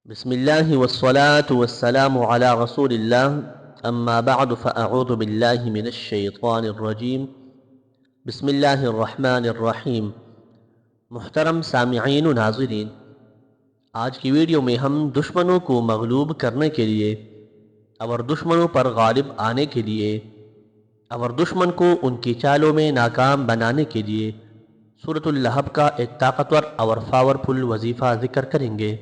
بسم الله والصلاة والسلام على رسول الله أما بعد فأعوذ بالله من الشيطان الرجيم بسم الله الرحمن الرحیم۔ محترم سامعین و ناظرین، آج کی ویڈیو میں ہم دشمنوں کو مغلوب کرنے کے لیے اور دشمنوں پر غالب آنے کے لیے اور دشمن کو ان کی چالوں میں ناکام بنانے کے لیے سورۃ اللہب کا ایک طاقتور اور پاورفل وظیفہ ذکر کریں گے،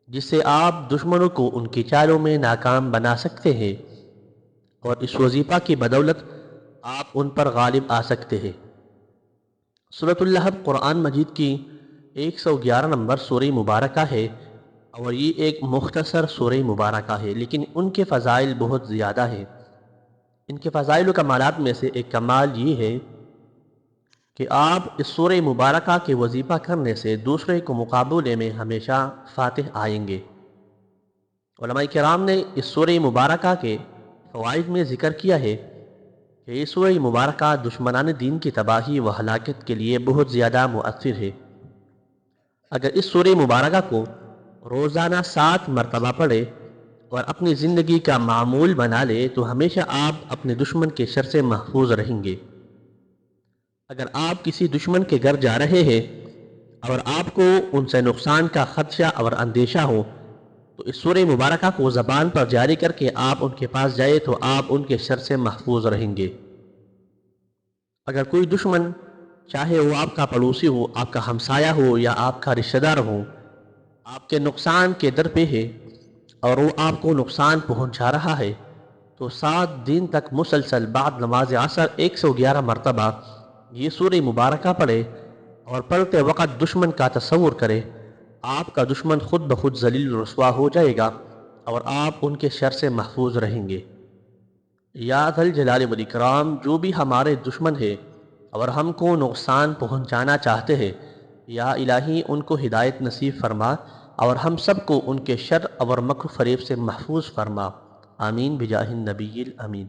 جس سے آپ دشمنوں کو ان کی چالوں میں ناکام بنا سکتے ہیں اور اس وظیفہ کی بدولت آپ ان پر غالب آ سکتے ہیں۔ سورۃ اللہب قرآن مجید کی 111 نمبر سورہ مبارکہ ہے اور یہ ایک مختصر سورہ مبارکہ ہے، لیکن ان کے فضائل بہت زیادہ ہیں۔ ان کے فضائل و کمالات میں سے ایک کمال یہ ہے کہ آپ اس سورہ مبارکہ کے وظیفہ کرنے سے دوسرے کو مقابلے میں ہمیشہ فاتح آئیں گے۔ علماء کرام نے اس سورہ مبارکہ کے فوائد میں ذکر کیا ہے کہ یہ سورہ مبارکہ دشمنان دین کی تباہی و ہلاکت کے لیے بہت زیادہ مؤثر ہے۔ اگر اس سورہ مبارکہ کو روزانہ 7 مرتبہ پڑھے اور اپنی زندگی کا معمول بنا لے تو ہمیشہ آپ اپنے دشمن کے شر سے محفوظ رہیں گے۔ اگر آپ کسی دشمن کے گھر جا رہے ہیں اور آپ کو ان سے نقصان کا خدشہ اور اندیشہ ہو تو اس سورہ مبارکہ کو زبان پر جاری کر کے آپ ان کے پاس جائے تو آپ ان کے شر سے محفوظ رہیں گے۔ اگر کوئی دشمن، چاہے وہ آپ کا پڑوسی ہو، آپ کا ہمسایہ ہو یا آپ کا رشتہ دار ہو، آپ کے نقصان کے در پہ ہے اور وہ آپ کو نقصان پہنچا رہا ہے تو 7 دن تک مسلسل بعد نماز عصر 111 مرتبہ یہ سورہ مبارکہ پڑھے اور پڑھتے وقت دشمن کا تصور کرے، آپ کا دشمن خود بخود ذلیل رسوا ہو جائے گا اور آپ ان کے شر سے محفوظ رہیں گے۔ یا ذل جلال والاکرام، جو بھی ہمارے دشمن ہے اور ہم کو نقصان پہنچانا چاہتے ہیں، یا الہی ان کو ہدایت نصیب فرما اور ہم سب کو ان کے شر اور مکر فریب سے محفوظ فرما، آمین بجاہ النبی الامین۔